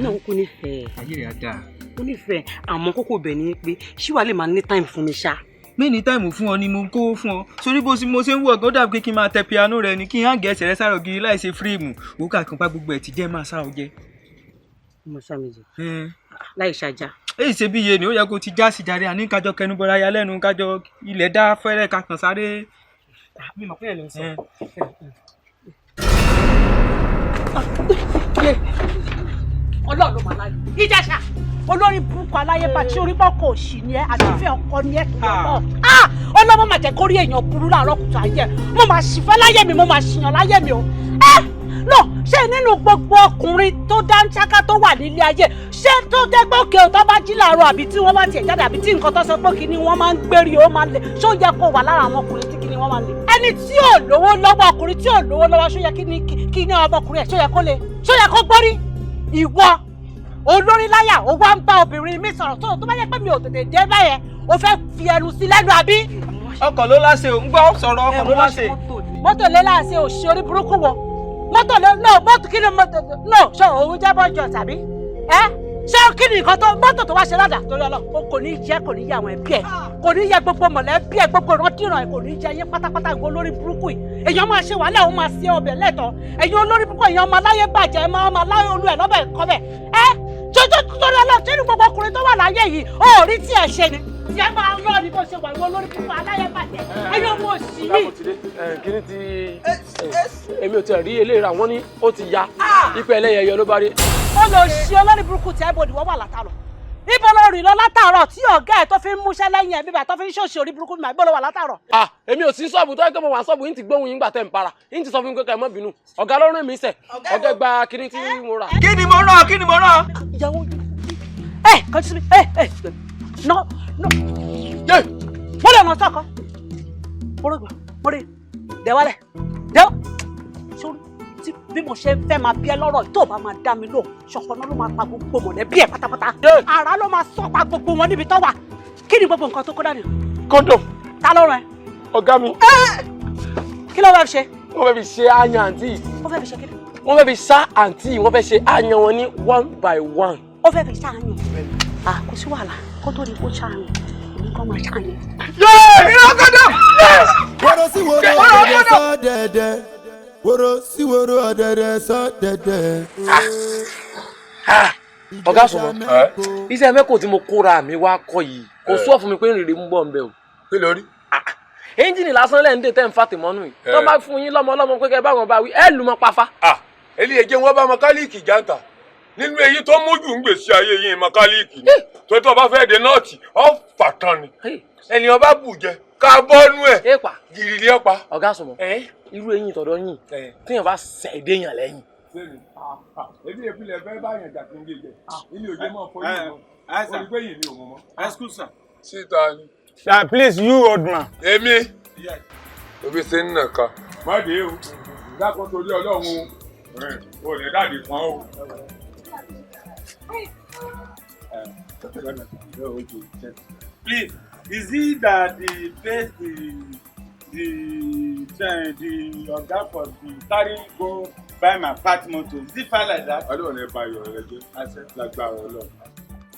náà kò nífẹ̀ẹ́. ayé rẹ̀ á dáa. Ó nífẹ̀ẹ́ àmọ́ kókó bẹ̀ ni pé ṣé wàá lè máa ní time fún mi ṣá. mi ní táìmù fún ọ ni mo kó fún ọ sórí bó mo ṣe ń wọ ọgán dàbí pé kí n máa tẹ piano rẹ ni kí n hàn gẹ̀ẹ́sì rẹ sáré ògiri láì ṣe fíríìmù òkà kan pa gbogbo ẹ̀ ti jẹ́ máa sá ọ jẹ. Mo ṣá méjì. Láì ṣàjà. èyí ṣe bí iye ni ó yẹ kó ti já sí jàre àní kájọ kẹnu bọra ya lẹ́nu kájọ ilẹ̀ dá fẹ́rẹ́ ká kàn sáré. Mi mọ̀ pé ẹ̀ ló ń sọ. Ọlọ́run ló máa láyé. Ìjẹ̀ṣà olórí burúkú aláyébá tí orí pọ̀ kò sí ni ẹ́ àtìfẹ́ ọkọ ni ẹ́ tó yọ náà. Ọlọ́mọ máa jẹ́ kórí èèyàn burú láàárọ̀ kùtù ayé. Mo máa ṣìfẹ́ láyé mi, mo máa ṣìyàn láyé mi o. No, ṣé nínú gbogbo ọkùnrin tó dáńṣáká tó wà nílé ayé ṣé tó jẹ́ pé òkè òtọ́ bá jí láàárọ̀ àbí tí wọ́n bá tiẹ̀ jáde àbí tí nǹkan tó sọ pé kíní wọ́n máa ń gbérí ó máa ń le ṣó yẹ kó wà lára àwọn ọkùnrin tí kíní wọ́n máa ń le. Ẹni tí ò lówó lọ́wọ́ ọkùnrin tí ò lówó lọ́wọ́ ṣó yẹ kíní ọmọkùnrin ẹ̀ ṣó yẹ kó le ṣó yẹ kó gbórí ìwọ olórí láyà ó wá ń bá obìnrin mi sọ̀rọ̀ tó bá yẹ pé mi ò tètè dé báyẹn o fẹ́ fi ẹnu sí lẹ́nu àbí. ọkọ̀ ló láṣẹ ò ń gbọ́ sọ̀rọ̀ ọkọ̀ ló láṣẹ. mọ́tò lé láṣẹ òṣì orí burúkú wọ mọ́tò lé mọ́tò kí ni mọ́tò ṣé òun jẹ́ bọ́jọ tàbí ṣé kí ni nǹkan tó mọ́tò tó wá ṣe ládàá torí ọlọ́ kò ní jẹ́ kò ní yẹ àwọn ẹbí ẹ̀ kò ní yẹ gbogbo mọ̀lẹ́bí ẹ̀ gbogbo ìrántìràn ẹ̀ kò ní jẹ́ yín pátápátá ìwọ olórí burúkú yìí èèyàn máa ṣe wàhálà òun máa ṣe ọbẹ̀ lẹ́tọ̀ọ́ ẹ̀yin olórí burúkú èèyàn máa láyé bàjẹ́ máa láyé olú ẹ̀ lọ́bẹ̀ kọ́bẹ̀ jọjọ torí ọlọ́ tí ní gbogbo ọkùnrin tó wà láyé yìí ó rí tí ẹ ṣe ni tí ẹ máa rọ ní bó ṣe wà ìwọ olórí burúkú aláyé bàjẹ́ ẹ̀yin ọmọ òsì ní. kíní ti èmi ò tẹ̀ rí eléyìí ra wọ́n ní ó ti ya ipe ẹlẹ́yẹyẹ ló bá rí. ó lọ ṣe olórí burúkú tí ẹ bòdì wọ́n wà látàrọ̀ ibo ló rìn lọ látàrọ̀ tí ọ̀gá ẹ̀ tó fi ń múṣẹ́ lẹ́yìn ẹ̀ bíbá tó fi ń ṣòṣì orí burúkú mi ibo ló wà látàrọ̀. èmi ò sí sọ́ọ̀bù tó yẹ kí mo wà sọ́ọ̀bù yín ti gbóhùn yín gbà tẹ̀ ń para yín ti sọ fún mi pé ká ẹ má bínú ọ̀gá ló rìn mí sẹ̀ ọ̀gá gba kíní tí mo rà. kí ni mo rán kí ni mo rán. ìyàwó kàn sí mi no mo lè ràn sọ́kọ mo rí dẹ́wálẹ̀ dẹ́wọ́ sórí tí bí mo ṣe fẹ́ máa bí ẹ lọ́rọ̀ tó bá máa dá mi lò ṣọ̀pọ̀nà ló máa pa gbogbo mọ̀lẹ́bí ẹ̀ pátápátá ara ló máa sọ pa gbogbo wọn níbi tó wà kí ni gbogbo nǹkan tó kó dání. kọ́ńdọ̀m. ta ló rán ẹ. ọ̀gá mi. kí ló fẹ́ fi ṣe. wọ́n fẹ́ fi ṣe àyàn àǹtí. wọ́n fẹ́ fi ṣe kí ni. wọ́n fẹ́ fi ṣá àǹtí wọ́n fẹ́ ṣe àyàn wọn ní 1 by 1. ó fẹ́ fi ṣá àyàn. kò sí wàhálà kó tó di kó ṣá àyàn èmi kàn máa ṣá àyàn. ìrọ́kọ̀dọ̀. wọ́rọ̀ sí wọ́rọ̀ ọ̀dẹ̀dẹ̀ sọ dẹ̀dẹ̀ wọ́rọ̀ sí wọ́rọ̀ ọ̀dẹ̀dẹ̀ sọ dẹ̀dẹ̀. ọ̀gá sọ̀rọ̀ iṣẹ́ mẹ́kò tí mo kóra mi wá kọ́ yìí kò sọ fún mi pé rèrè ń bọ̀ ń bẹ̀ o. kí ló rí. ẹ́ńjìnì lásán lẹ́yìn dé tẹ́ ń fa tìmọ́nù yìí tó bá fún yín lọ́mọ pé kẹ́ bá wọn bá wí ẹ̀ lù mọ́ pafá. eléyìí jẹ́ wọ́n bá mẹkáníìkì jáǹtà nínú èyí tó mójú ń gbèsè ayé yín mẹkáníìkì ni tó tó bá fẹ́ de nọ́ọ̀tì ọ́ fàtán ni ènìyàn bá bù jẹ ká bọ́nú ẹ̀ gìrì ní ọ̀pá. ọ̀gá sọ̀rọ̀ irú eyín tọ̀dọ̀ yín téèyàn bá ṣẹ̀dé yàn lẹ́yìn. ebi ìpìlẹ̀ fẹ́ bá yàn jàkín gé jẹ ilé òjò mọ́ fọ́ yìí mọ́ olùgbé yìí ni òun mọ́. excuse sir. síta ni. sir please you old man. èmi òbí ṣe ń nà ká. má dé o dákun torí ọlọ́run o lè dáàdì fún ọ. Please, is it that the place the oga for the carry go buy my apartment? Is it fine like that? I don't want to buy your religion. I said lágbára Ọlọ́run.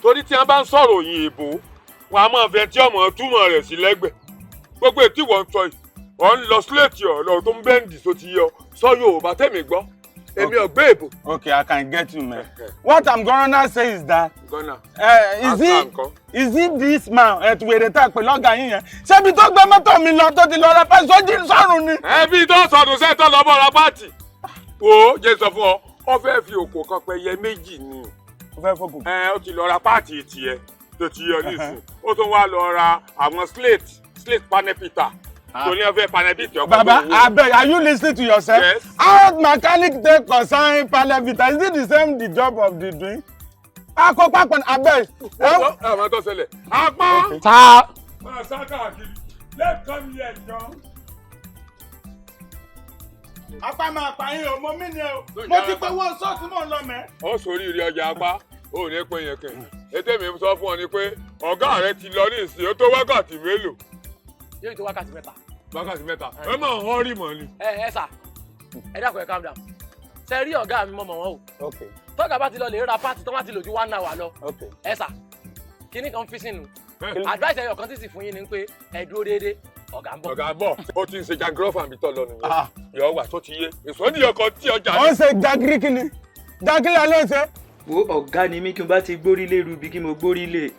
Torí tí wọ́n bá ń sọ̀rọ̀ òyìn èbó, wọn a máa fẹ́ tí ọmọ túmọ̀ rẹ̀ sí lẹ́gbẹ̀ẹ́. Gbogbo ètí wọ́n ń sọ yìí, wọ́n ń lọ síléètì ọ̀rọ̀ tó ń bẹ́ǹdì tó ti yọ. Sọ Yorùbá tẹ̀mí gbọ́. Èmi ọ̀gbẹ́ èbò. Okay, I can get you, man. What I'm gonna say is that is it this man at where the tag lọ́gà yín yẹn? Ṣebí tó gbé mọ́tò mi lọ tó ti lọ ra pẹ́ẹ́sì sójú sọ́run ni. Ẹbí tó sọdún sẹ́tọ̀ lọ́bọ̀ ra pàtì. Wo jẹ́ sọ fún ọ, ọ fẹ́ fi òkò kan pẹyẹ méjì ni. Ó fẹ́ fòkò. Ó ti lọ ra pàtì tiẹ̀ tó ti yọ nísìn. Ó tún wá lọ ra àwọn slate panepita. Baba, abeg, are you listening to yourself? Yes. How mechanic take concern panelvita? Is it the same the job of the doing? Akopapon, abeg. Àwọn tó ṣẹlẹ̀. Apá. Ta. Máa sá káàkiri. Let's come here, John. Apá máa pa yín o, mo mí ni o. Mo ti pé wọ́n sọ́ọ̀tì mọ̀ ń lọ mẹ́. Ó sórí ìrì ọjà apá, ó ní pé yẹn kẹ̀. Ètè mi sọ fún ọ ni pé ọ̀gá rẹ ti lọ ní ìsìn, ó tó wákàtí mélòó? Yóò tó wákàtí mẹ́ta. Wákàtí mẹ́ta. Ẹ máa ń họ́rì mọ́ ni. Ẹ sà, ẹ dákun ẹ calm down. ṣe rí ọ̀gá mi mọ̀ wọ́n o. Tọ́gà bá ti lọ lè ra pátì tó má ti lò ju 1 hour lọ. Ẹ sà kíní kan fi sínú. Advice ẹyọ kan tí sì fún yín ni pé ẹ dúró déédéé ọ̀gá ń bọ̀. Ọ̀gá ń bọ̀ ó ti ń ṣe jagirọ́fà mi tọ́ lọ nìyẹn. Yọ wà tó ti yé èso ní ọkọ̀ tí ọjà. Ó ń ṣe jagiri kíni jagiri alẹ́ ṣe. Wo ọ̀gá ni mí kí n bá ti gbórí lé rubí kí mo gbórí lé.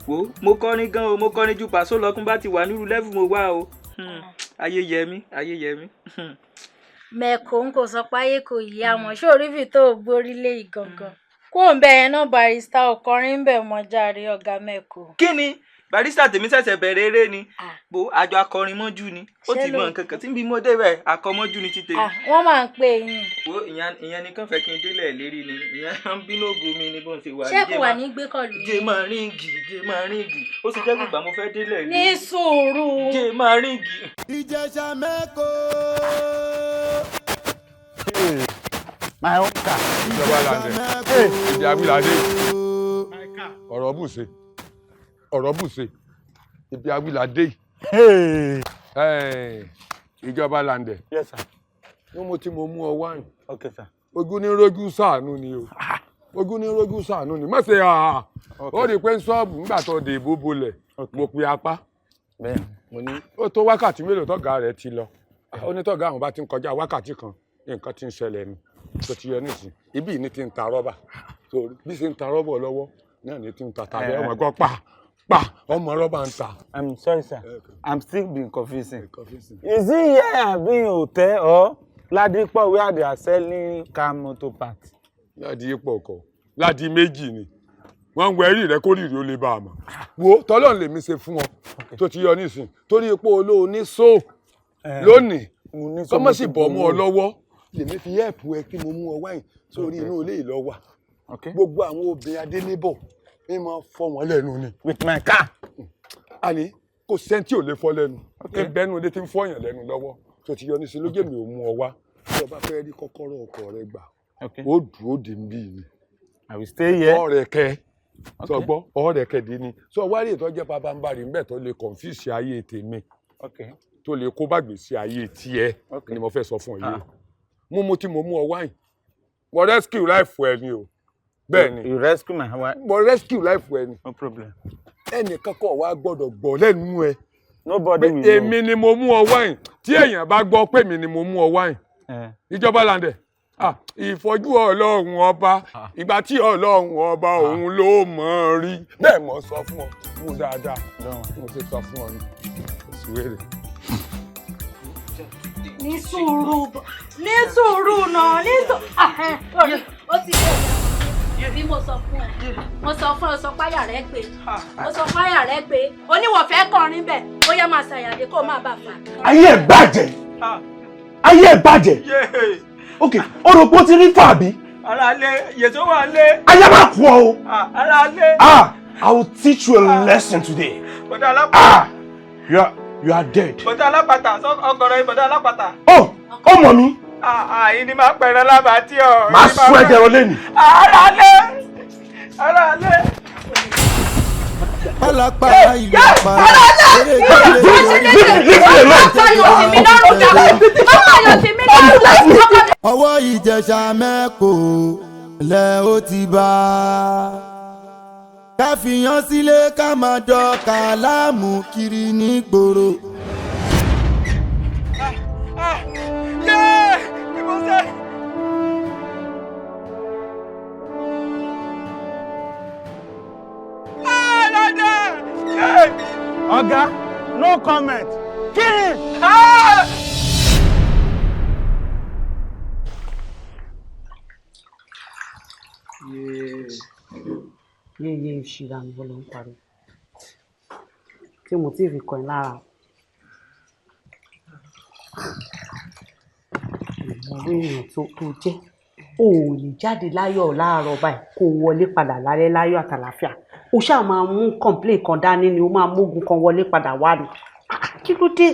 Wo mo kọrin gan o mo kọrin ju Pàṣọ lọ kún bá ti wà nírú level mo wá o. Ayé yẹ mí ayé yẹ mí. Mẹ́kò ń kò sọ pé ayé kò yí àmọ́ sórí fi tó gbórí lé ìgangan. Kó ń bẹ yẹn náà barista ọkọrin ń bẹ mọ́ jàre ọ̀gá Mẹ́kò. Kí ni barista tèmi ṣẹ̀ṣẹ̀ bẹ̀rẹ̀ eré ni bó àjọ akọrin mọ́jú ni ó ti mọ nǹkan kan tí ń bí mo débẹ̀ akọmọ́jú ni ti tèmi. Wọ́n máa ń pè yín. Wo ìyẹn nìkan fẹ́ kí n délẹ̀ lérí ni ìyẹn ń bínú ògo mi ni bó ń ṣe wà. Ṣé kò wà ní gbé kọlù yìí? Jẹ́ máa ríǹgì ó sì jẹ́ gbogbo àmọ́ fẹ́ délẹ̀ ní sùúrù. Jẹ́ máa ríǹgì. Ìjẹ̀ṣà Mẹ́kò. My own car. Ìjọba làǹdẹ̀ ìdí Awíládé ọ̀rọ̀ bùṣe ibi Awíládé ìjọba làǹdẹ̀. Yes sir. Ní mo ti mo mú ọ wáyìn. Okay sir. Ojú ní rójú ṣàánú ni o ojú ní rójú ṣàánú ni má ṣe ó rí i pé ṣọ́ọ̀bù nígbà tó dé ìbò bolẹ̀ mo pe apá mo ní ó tó wákàtí mélòó tọ́gà rẹ̀ ti lọ ó ní tọ́gà àwọn bá ti ń kọjá wákàtí kan nǹkan ti ń ṣẹlẹ̀ ni tó ti yọ nísìn ibí ní ti ń ta rọ́bà bí ṣe ń ta rọ́bà lọ́wọ́ náà ní ti ń ta tàbí ọmọ ẹ̀gbọ́n pa ọmọ rọ́bà ń ta. I'm sorry sir. I'm still being confusing. Is it here abi hotel or Ladipo where they are selling car motor parts? Ládìpọ̀ kọ́ Ládì méjì ni wọ́n ń wẹ̀rí rẹ̀ kórìírí ó lè bá a mọ̀ wo tọ́lọ́run lèmi ṣe fún ọ tó ti yọ nísìn torí epo olóò ní so lónìí kọ́mọ́ sì bọ̀ mọ́ ọ lọ́wọ́ lèmi fi yẹ́ẹ̀pù ẹ kí mo mú ọ wáyìn sórí inú ilé ìlọ wà gbogbo àwọn obìnrin adélébọ̀ ẹ máa fọ́ wọn lẹ́nu ni. With my car. Àní kò sẹ́ńtì ò lè fọ́ lẹ́nu ẹgbẹ́nu ilé tí ń fọ́yàn lẹ́nu lọ́wọ́ tó ti yọ nísìn lójú mi ò mú ọ wá tí ọba fẹ́ rí kọ́kọ́rọ́ ọkọ̀ rẹ gbà ó dúró dè ń bí mi. I will stay here. ọ̀rẹ́ kẹ́ sọ gbọ́ ọ̀rẹ́ kẹ́ dín ní sọ wárí ìtọ́jẹ́ pabambarì ńbẹ̀ tó lè confuse ayé tèmi tó lè kó bàgbé sí ayé tiẹ̀ ni mo fẹ́ sọ fún ọ yìí mo ti mú ọ wáyìn mo rescue life ẹ ni o bẹ́ẹ̀ ni You rescue my wife. mo rescue life ẹ ni No problem. ẹnìkan kọ̀ wá gbọ́dọ̀ gbọ́ lẹ́nu ẹ Nobody will know. èmi ni mo mú ọ wáyìn tí èèyàn bá gbọ́ pé mi ni mo mú ọ wáyìn ìjọba làǹdẹ̀ ìfọ́jú ọlọ́run ọba ìgbà tí ọlọ́run ọba òun ló mọ̀ ọ́ rí bẹ́ẹ̀ mo sọ fún ọ mú dáadáa mo ti sọ fún ọ ní ìsúwèrè. Ní sùúrù náà ní sùúrù. Ó ti dé bí mo sọ fún ẹ mo sọ fún ẹ sọ páyà rẹ pé mo sọ páyà rẹ pé oníwọ̀fẹ́ kọrin bẹ́ẹ̀ ó yẹ máa ṣàyàdé kó má bàa fà. Ayé ẹ̀ bàjẹ́ ayé ẹ̀ bàjẹ́ ok ọ̀rọ̀ pọ̀ ti rí fàbí. Ara lé yètò wà lé. Ayé máa kú ọ o. Ara lé. I will teach you a lesson today. Bọ̀dá alápàtà. You are dead. Bọ̀dá alápàtà ọgọ̀rọ̀ yìí bọ̀dá alápàtà. Ọmọ mi. Àyìn ni máa pẹ̀rẹ̀ lábàá tí ọ. Máa sún ẹ̀jẹ̀ rọ lẹ́nu. Ara lé. Ara lé. Pálápá ìyapa. Ọwọ́ Ìjẹ̀ṣà Mẹ́kò lẹ ó ti bá. Ká fìyàn sílé ká máa dọ́ka láàmú kiri nígboro. Oga, no comment. Kill him. Yéyé ìṣìra ni wọ́n ló ń parí. Tí mo ti fi kọ́ ẹ lára. Ìmọ̀wé èèyàn tó jẹ́. O ò lè jáde láyọ̀ láàárọ̀ báyìí kó wọlé padà lálẹ́ láyọ̀ àtàlàfíà. O ṣáà máa mú complaint kan dání ni o máa mógun kan wọlé padà wá ni. Kí ló dé?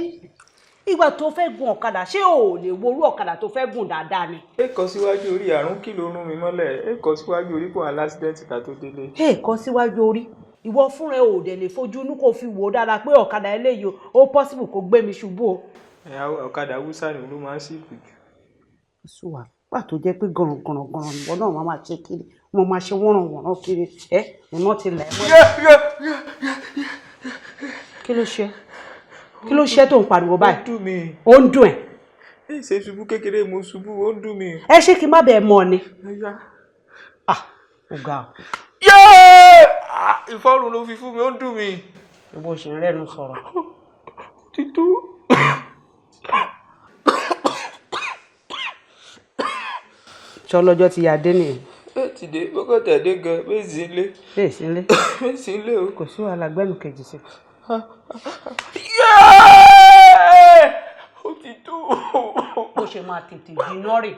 Ìgbà tó fẹ́ gun ọ̀kadà ṣé o ò lè worú ọ̀kadà tó fẹ́ gùn dáadáa ni? Èkó síwájú orí àrùn kìlọ̀ rún mi mọ́lẹ̀. Èkó síwájú orí kò alásídẹ́ǹtì ká tó délé. Èkó síwájú orí. Ìwọ fúnra ẹ ò dẹ̀ lè fojú inú kó fi wò ó dáadáa pé ọ̀kadà eléyìí ó possible kó gbé mi ṣubú o. Ọ̀kadà Hausa ni ló máa ń ṣìkù jù. Sùwà gbà tó jẹ́ pé gànràngànràngànràn ìwọ náà máa ṣe kiri mo máa ṣe wọ́nrànwọ̀nrán kiri iná ti lẹ̀ mọ́. kí ló ṣe tó ń pariwo báyìí? ó ń dùn ẹ́. ṣe ṣubú kékeré mo ṣubú ó ń dùn mí. ẹ ṣé kí n má bẹ̀ẹ́ mọ́ ni. ó ga ọ. ìfọ́rùn ló fi fún mi ó ń dùn mí. bó ṣe ń rẹ́nu sọ̀rọ̀. títú. ṣọlọ́jọ́ ti yá dé nìyẹn. ti dé bọ́kọ̀ tẹ̀dé gan méjì ńlé. méjì ńlé. méjì ńlé o. kò sí wàhálà gbẹ́nu kejì sí. ó ti tó. bó ṣe máa tètè jiná rè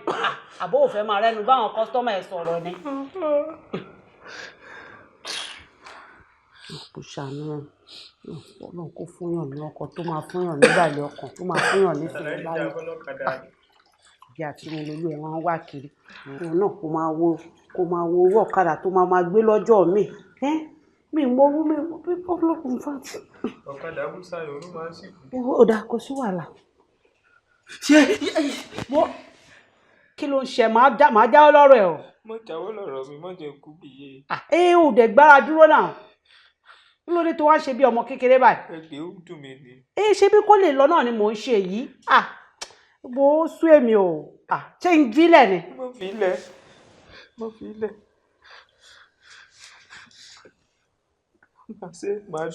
àbó òfẹ́ máa rẹ́nu báwọn kọ́sítọ́mà ẹ̀ sọ̀rọ̀ ni. kò ṣàánú ọlọ́run kó fúnyàn ní ọkọ̀ tó máa fúnyàn nígbàlẹ̀ ọkàn tó máa fúnyàn nífẹ̀ẹ́ láyé. bí àti mo lolú ẹ̀ wọ́n wá kiri òun náà kó máa wo owó ọ̀kadà tó máa gbé lọ́jọ́ mi mọ owó mi bí ọlọ́kùn fàtì. ọ̀kadà haúsá yòó ló máa ń sìnkú. ó dáa kò sí wàhálà. kí ló ń ṣe máa jáwọ́ lọ́rọ̀ ẹ̀ o. mo jáwọ́ lọ́rọ̀ mi mọ́ jẹ́ kú bìyẹ. ò dẹ̀ gbára dúró náà kí ló dé tó wá ṣe bí ọmọ kékeré báyìí. ẹgbẹ́ ó dùn mí ni. ṣé bí kò lè lọ náà ni mò ń ṣe yìí bó sú èmi o ṣé ń jílẹ̀ ni. mo fi ilẹ̀.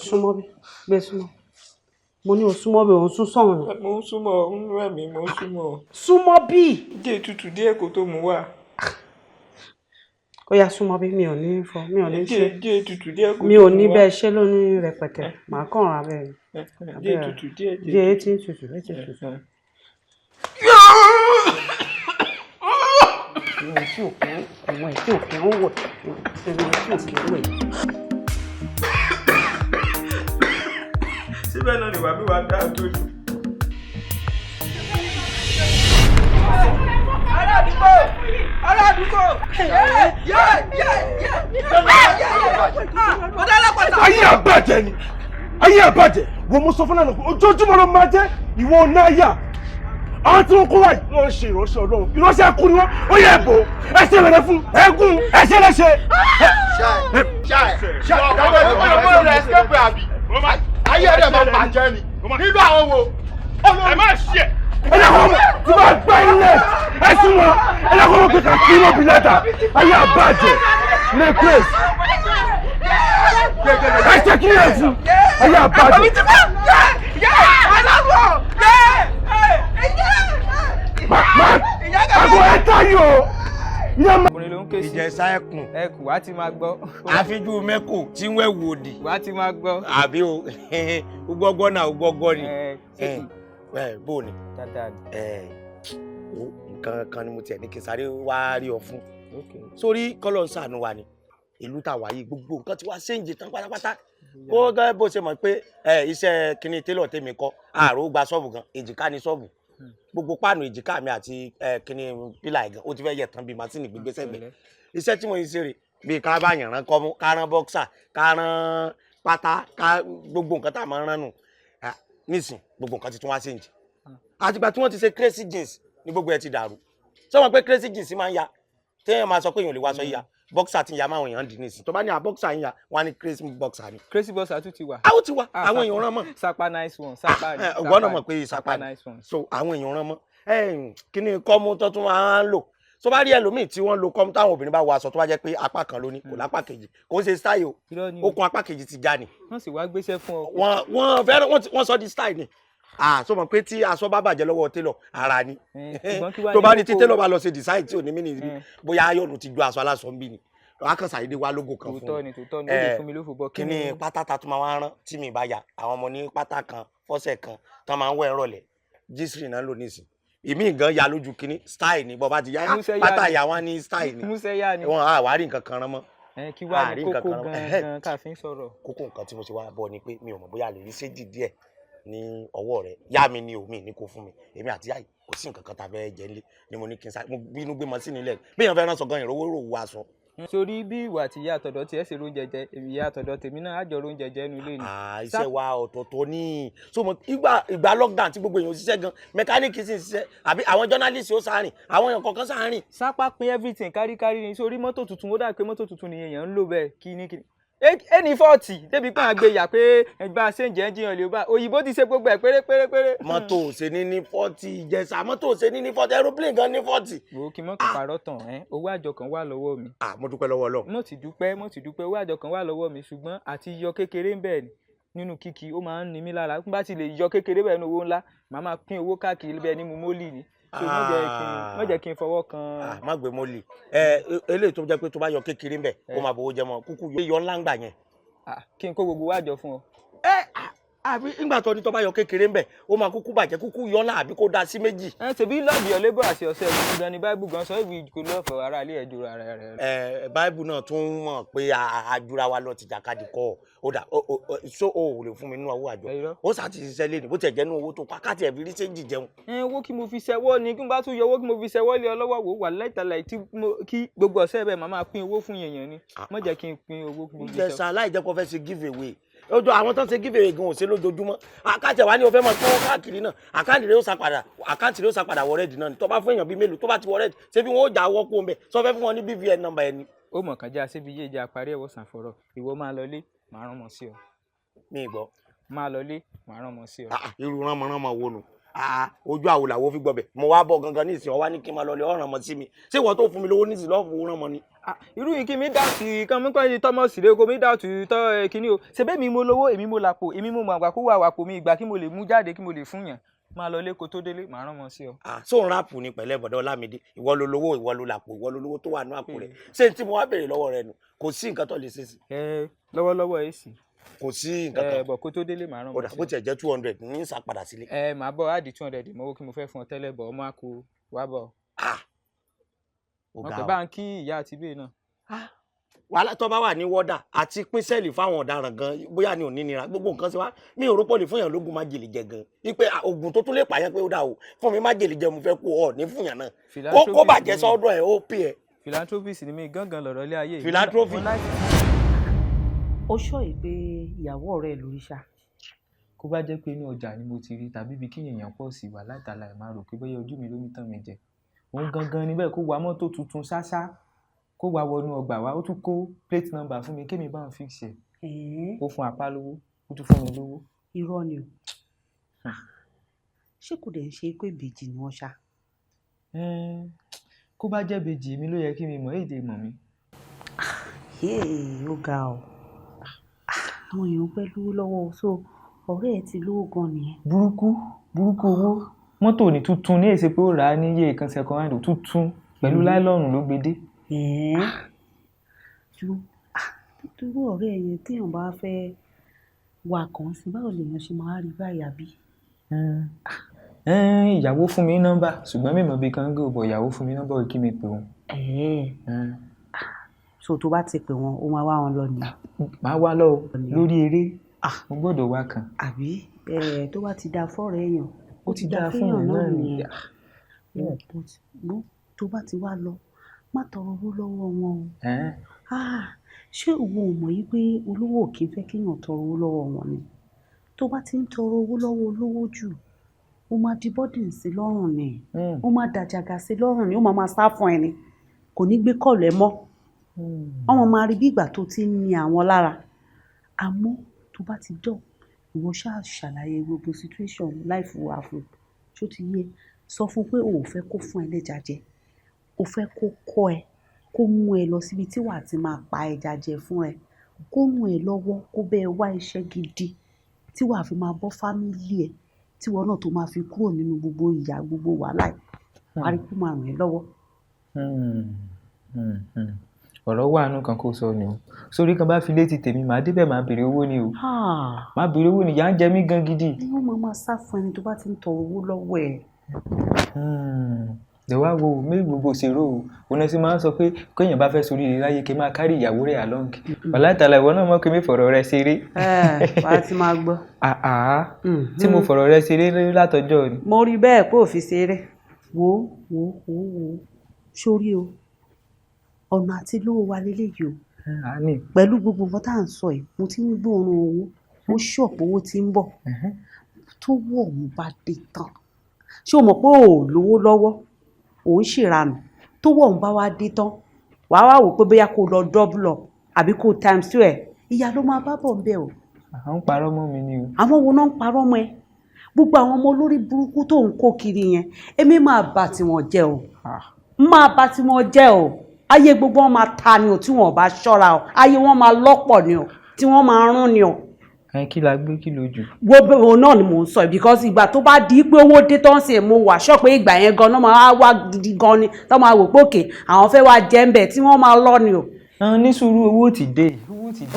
súnmọ́ bí gbé súnmọ́ mo ní o súnmọ́ bí òun sún sọ̀rọ̀. mo ń súnmọ́ nínú ẹ̀mí mo ń súnmọ́. súnmọ́ bí. díẹ̀ tutù díẹ̀ kó tó mú wá. ó yá súnmọ́ bí mi ò ní fọ mi ò ní ṣe díẹ̀ tutù díẹ̀ kó tó mú wá. mi ò ní bẹ́ẹ̀ ṣe lónìí rẹpẹtẹ màá kàn ra bẹ́ẹ̀. díẹ̀ tutù díẹ̀ etí tutù. ìwọ̀n tí òkè ń wò ìwọ̀n tí òkè ń wò. síbẹ̀ náà ni wàá bí wàá dá tó jù. aládùúgbò. ayé àbàjẹ́ ni ayé àbàjẹ́ wo mo sọ fún náà ojoojúmọ́ ló máa jẹ́ ìwọ náírà àwọn tí wọ́n kó wáyé wọ́n ń ṣe ìránṣẹ́ Ọlọ́run ìránṣẹ́ kú ni wọ́n ó yẹ ẹ̀bọ ẹsẹ̀ rẹ̀ fún ẹ̀gún ẹsẹ̀ lẹ́sẹ̀. ayé rẹ̀ máa bàjẹ́ ni nínú àwọn wo ẹ má ṣe. ẹlẹ́kọ̀ọ́ tí wọ́n gbá ilé ẹ̀sùn wọn ẹlẹ́kọ̀ọ́ pé ká kí ló bí lẹ́tà ayé àbàjẹ́ ní place ẹsẹ̀ kí lè fún ayé àbàjẹ́. àgọ́ ẹ̀ táyò. ọkùnrin ló ń ké sí. ìjẹsà ẹkùn. ẹkùn wá ti máa gbọ́. àfijú mẹ́kò tí ń wẹ̀ wò di. wá ti máa gbọ́. àbí o ugbọ́gbọ́ náà ugbọ́gbọ́ ni. bó ni. dáadáa ni. nǹkan kan ni mo tiẹ̀ ní kí n sáré wá rí ọ fún. sórí kọ́lọ̀ ń ṣàánú wa ni ìlú tá a wà yìí gbogbo nǹkan tí wàá ṣéǹjì tán pátápátá. ó gẹ́gẹ́ bó ṣe mọ̀ pé iṣẹ́ kinní télọ̀ tèmi kọ́ ààrò gba ṣọ́ọ̀bù gan èjìká ni ṣọ́ọ̀bù gbogbo páànù èjìká mi àti kinní pílà ẹ̀gàn ó ti fẹ́ yẹ̀ tán bíi masínì gbígbé sẹ́gbẹ̀ẹ́ iṣẹ́ tí mo ń ṣe rè bíi ká bá yàn rán kọ́mú ká rán bọ́ksà ká rán pátá ká gbogbo nǹkan tá a máa ń rán nù nísìn gbogbo nǹkan ti tún wá ṣéǹjì àtìgbà tí wọ́n ti ṣe crazy jeans ní gbogbo ẹ̀ ti dàrú sọ́wọ́n pé crazy jeans máa ń ya téèyàn máa sọ pé èèyàn lè wá aṣọ yíya boxer ti ya máwọn èèyàn dì nísìn tó bá ní boxer yín ya wọn á ní crazy boxer ni. crazy boxer tún ti wà. àwọn ti wà àwọn èèyàn rán mọ́. sapa nice one sapa ni. ọgbọ́n náà mọ̀ pé sapa ni so àwọn èèyàn rán mọ́. kí ni kọ́mú tó tún máa ń lò tó bá rí ẹlòmíì tí wọ́n lo kọ́mú táwọn obìnrin bá wọ aṣọ tó bá jẹ́ pé apá kan ló ní kò lápá kejì kò ń ṣe style o okùn apá kejì ti já ni. wọ́n sì wá gbéṣẹ́ fún ọ. wọ́n sọ di style ni so mọ̀ pé tí aṣọ bá bàjẹ́ lọ́wọ́ télọ̀ ara ni tó bá ní tí télọ̀ bá lọ ṣe design tí ò ní mí ní bóyá ayọ̀nù ti ju aṣọ aláṣọ ń bí ni akànṣà yìí dé wá lógo kan fún mi tòótọ́ ni ó lè fún mi lófo bọ́ kí ni pátá ta tó máa wá rán tí mi bá ya àwọn ọmọ ní pátá kan fọ́sẹ̀ kan tán máa ń wẹ̀ rọ̀lẹ́ jísírì náà lò nísìn ìmí gan ya lójú kínní style ni bọ́ bá ti ya pátá ìyá wọn ní style ni wọn àwárí nǹkan kan rán mọ́ kí wàá ní kókó gan-an káfíń sọ̀rọ̀. kókó nǹkan tí mo ṣe wá bọ̀ ni pé mi ò mọ̀ bóyá lè rí séjì díẹ̀ ní ọwọ́ rẹ̀ yá mi ni omi ní kó fún mi èmi àti yáyì kò sí nǹkan kan tá a fẹ́ jẹ nílé ni mo ní kí n sáré mo bínú gbé mọ́ sí nílẹ̀ bí èèyàn fẹ́ rán sọ gan ìrówó rò wá aṣọ Sórí bí ìwà àti ìyá àtọ̀dọ̀ tiẹ̀ ṣe ló ń jẹjẹ ìyá àtọ̀dọ̀ tèmi náà àjọ ló ń jẹjẹ nínú ilé ni. Iṣẹ́ wa ọ̀tọ̀ọ̀tọ̀ ni so mo ìgbà lockdown tí gbogbo èèyàn ṣiṣẹ́ gan mẹkáníìkì sì ń ṣiṣẹ́ àbí àwọn journalist ó sáárìn àwọn èèyàn kọ̀ọ̀kan sáárìn. Sápá pín everything káríkárí ni sórí mọ́tò tuntun ó dà pé mọ́tò tuntun ni èèyàn ń lò bẹ́ẹ̀ kíní. Ẹni 40 débi pé àgbéyà pé ẹgbà ṣéǹjì ẹnjìyàn lè bá òyìnbó ti ṣe gbogbo ẹ̀ pérépérépéré. Mọ́tò ṣe ní 40 ìjẹsà mọ́tò ṣe ní 40 aeroplane gan ní 40. Wo kí mọ́tò parọ́ tàn owó àjọ kan wà lọ́wọ́ mi. Mo dúpẹ́ lọ́wọ́ Ọlọ́run. mo ti dúpẹ́ owó àjọ kan wà lọ́wọ́ mi ṣùgbọ́n àti yọ kékeré ń bẹ̀ nínú kíkì ó máa ń ní mí lára bá ti lè yọ kékeré bẹ́ẹ̀ ní owó ńlá màá máa pín owó káàkiri bẹ́ẹ̀ ní mo mólì ni. Má jẹ́ kí n fọwọ́ kan. Má gbé mólì eléyìí tó jẹ́ pé tó bá yọ kékeré ń bẹ̀ ó máa bówó jẹ mọ́ kúkú yọ ńlá ń gbà yẹn. Kí n kó gbogbo wájọ fún ọ. Àbí nígbà tó ní tó bá yọ kékeré ń bẹ̀ ó máa kúkú bàjẹ́ kúkú yọ ńlá àbí kó dá sí méjì. Ṣebí love your labour as yourself gan ni Bible gan sọ ìwé ìjìkò lọ́ọ̀fọ̀ ara ilé ẹ̀jú ara rẹ̀. Bible náà tún mọ̀ pé àjùra wa lọ ti jàkadì kọ́ ó dà so o ò lè fún mi nínú owó àjọ ó sà ti ṣiṣẹ́ lé ní bó tiẹ̀ jẹ́ nínú owó tó pa káàtì ẹ̀bí rí séǹjì jẹun. Owó kí mo fi ṣẹwọ́ ni kí n bá tún yọ owó kí mo fi ṣẹwọ́ lé ọ lọ́wọ́ wò wà láìtàláì kí gbogbo ọ̀sẹ̀ bẹ́ẹ̀ máa pín owó fún èèyàn ni má jẹ́ kí n pín owó fún gbogbo ìṣẹ́. ìjẹsà aláìjẹ́kọ́ fẹ́ ṣe give away ojú àwọn tó ń ṣe give away gan ò ṣe lójoojúmọ́ àkáǹtì wa ni o fẹ́ mọ̀ tó káàkiri náà àkáǹtì rẹ̀ ó sá padà wọ́rẹ́dì náà ni tó bá fún èèyàn bíi mélòó tó bá ti wọ́rẹ́dì ṣé bí wọ́n ó jà wọ́ kó ń bẹ̀ sọ fẹ́ fún wọn ní BVN number ẹni. ó mọ̀ kájà síbi yé ìjà parí ẹ̀wọ̀ sàfọ̀rọ̀ ìwọ máa lọlé màá rán mọ́ sí ọ. mi gbọ́. máa lọlé màá rán mọ́ sí ọ. irú ránmọ wo nu ojú àwò làwọn fi gbọbẹ mo wá bọ̀ gangan ní ìsìn ọwá ní kí n máa lọlé ọ̀ràn mọ́ sí mi ṣé ìwọ tó fún mi lówó ní ìsìn lọ́ọ̀fù rán mọ́ ni. irú yìí kí mi dáàtì kan mú pẹ́ẹ́lí Thomas reko mi dáàtì tọ́ kíní o ṣebí èmi mo lówó èmi mo làpò èmi mo mọ̀ àgbàkúwà àwàpò mi ìgbà kí mo lè mú jáde kí mo lè fún yàn máa lọ lẹ́kọ̀ọ́ tó délé màá rán mọ́ sí ọ. so ń ráàpù ní pẹ̀lẹ́ bọ̀dọ̀ Ọlámídé ìwọ ló lówó ìwọ ló làpò ìwọ ló lówó tó wà ní àpò rẹ̀ ṣé tí mo wá béèrè lọ́wọ́ rẹ nù kò sí nǹkan tó lè ṣe sí. lọ́wọ́lọ́wọ́ èsì. kò sí nǹkan kan. bọ̀ kó tó délé màá rán mọ́ sí ọ. ó bó tiẹ̀ jẹ́ 200 ní ìsà padà sílé. màá bọ̀ á di 200 mọ́wó kí mo fẹ́ fún ọ tẹ́lẹ̀ bọ̀ ọmọ àkó wá bọ̀. ọkọ̀ bá ń kí ìyá àti bẹ́ẹ̀ náà. wàhálà tó bá wà ní wọ́dà àti pín sẹ́ẹ̀lì fáwọn ọ̀daràn gan bóyá ni ò ní nira gbogbo nǹkan sí wa mi ò rò pọ̀ lè fún yàn lógún májèlé jẹ gan wípé oògùn tó tún lè pààyàn pé ó dà o fún mi májèlé jẹ mo fẹ́ kó ọ ní fún yàn náà kó bàjẹ́ sọ́dọ̀ ẹ̀ ó pè ẹ́. philanthropist ni mi gángan lọ̀rọ̀ ilé ayé. philanthropist. ó sọ yìí pé ìyàwó ọ̀rẹ́ lórí ṣá. kó bá jẹ́ pé inú ọjà ni mo ti rí tàbí ibi kí èèyàn pọ̀ sí wà látàlá ẹ̀ máa rò pé bóyá ojú mi ló ní tàn mí jẹ òun gangan níbẹ̀ kó wa mọ́tò tuntun ṣáṣá kó wa wọnú ọgbà wa ó tún kó plate number fún mi kémi bá ń fix ẹ̀ ó fún apá lówó ó tún fún mi lówó. irọ́ ni o ṣé kò dẹ̀ ń ṣe pé ìbejì ni wọ́n ṣá. kó bá jẹ́ ìbejì mi ló yẹ kí mi mọ̀ èdè mọ̀ mi. ó ga ọ àwọn èèyàn pẹ́ lówó lọ́wọ́ so ọ̀rẹ́ ẹ ti lówó gan nìyẹn. burúkú owó mọ́tò ní tuntun ní èsì pé ó rà á ní iye kan second hand tuntun pẹ̀lú láìlọ́ọ̀nù ló gbé dé. nítorí ọ̀rẹ́ ẹ yẹn téèyàn bá fẹ́ wà kàn sí báwo lèèyàn ṣe máa rí báyà bí. ìyàwó fún mi nọ́mbà ṣùgbọ́n mímọ̀ bí kan gbé bọ̀ ìyàwó fún mi nọ́mbà ò kí mi pè wọ́n. so tó bá ti pè wọ́n ó máa wá wọn lọ nìyẹn. máa wá lọ lórí eré mo gbọ́dọ̀ wá kan. àbí tó bá ti dáa fọ́ọ̀rẹ́ èèyàn ó ti dáa fún èèyàn náà nìyẹn. tó bá ti wá lọ má tọrọ owó lọ́wọ́ wọn o. ṣé òun ò mọ̀ yí pé olówó ò kí ń fẹ́ kéèyàn tọrọ owó lọ́wọ́ wọn ni tó bá ti ń tọrọ owó lọ́wọ́ olówó jù ó máa di burden sí lọ́rùn ni ó máa dàjàgà sí lọ́rùn ni ó máa sá fún ẹni kò ní gbé kọ̀ọ̀lù ẹ mọ́ wọ́n máa rí bí ìgbà tó ti ń ní àwọn lára àmọ́ tó bá ti dọ̀ ìwọ ṣáà ṣàlàyé gbogbo situation láìfò àfò tó ti yé sọ fún pé o ò fẹ́ kó fún ẹ lẹ́ja jẹ o fẹ́ kó kọ́ ẹ kó mú ẹ lọ síbi tí wàá ti máa pa ẹja jẹ fún ẹ kó mú ẹ lọ́wọ́ kó bẹ́ẹ̀ wá iṣẹ́ gidi tí wàá fi máa bọ́ fámílì ẹ tí wọn náà tó máa fi kúrò nínú gbogbo ìyà gbogbo wàhálà ẹ wàá rí kó máa ràn ẹ́ lọ́wọ́. ọ̀rọ̀ wà nù kan kó sọ ni o sórí kan bá fi létí tèmi màá débẹ̀ máa béèrè owó ni o máa béèrè owó ni ìyà ń jẹ mí gan gidi. ni wọ́n máa sá fún ẹni tó bá ti ń tọrọ owó lọ́wọ́ ẹ̀. ìwà wo mí gbogbo ṣèrò o òun ẹ sì máa ń sọ pé kéèyàn bá fẹ́ sórí rẹ̀ láyé kí n máa kárí ìyàwó rẹ̀ along ọ̀làtàlà ìwọ náà mọ̀ pé mi fọ̀rọ̀ rẹ ṣeré. wà á ti máa gbọ́. tí mo fọ̀rọ̀ rẹ ṣeré látọjọ́ ni. mo rí bẹ́ẹ̀ pé ò fi ṣeré wo sórí o ọ̀nà àti lówó wa lélẹ́yìí o pẹ̀lú gbogbo nǹkan tá à ń sọ yìí mo ti ń gbóòórùn owó mo ṣọ̀pọ̀ owó ti ń bọ̀ tó wọ̀ òun bá dé tán ṣé o mọ̀ pé ò lówó lọ́wọ́ òun ṣèranù tó wọ̀ òun bá wá dé tán wàá wá wò pé bóyá kó lọ double up àbí kó times 2 ẹ̀ ìyá ló máa bá bọ̀ ń bẹ̀ o. àwọn ń parọ́ mọ́ mi ni o. àwọn wo náà ń parọ́ mọ́ ẹ gbogbo àwọn ọmọ olórí burúkú tó ń kó kiri yẹn èmi máa bà tiwọn jẹ́ o máa bà tiwọn jẹ́ o ayé gbogbo wọn máa ta ni o tí wọn ò bá ṣọ́ra o ayé wọn máa lọ́pọ̀ ni o tí wọ́n máa rún ni o. kí la gbé kí lójú. gbogbo náà ni mò ń sọ because ìgbà tó bá di pé owó dé tó ń sìn mo wà sọ pé ìgbà yẹn gan náà máa wá gidi gan ni tó máa wò pé òkè àwọn fẹ́ wá jẹ́ ń bẹ̀ tí wọ́n máa lọ ni o. ní sùúrù owó ti dé.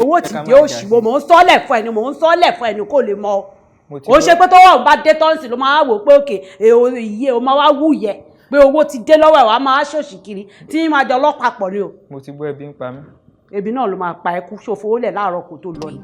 owó ti dé òṣìwò mò ń sọ́lẹ̀ fún ẹni mò ń sọ́lẹ̀ fún ẹni kò lè mọ o ṣe pé tó wọ́n bá dé tó ń sìn ló máa wò pé òkè iye o máa wá wù yẹ pé owó ti dé lọ́wọ́ ẹ̀ wá máa ṣòṣì kiri tí máa jọ ọlọ́pàá pọ̀ ni o. mo ti gbọ́ ebi ń pa mí. ebi náà ló máa pa ẹkú ṣòfò ó lẹ̀ láàárọ̀ kó tó lọ ni.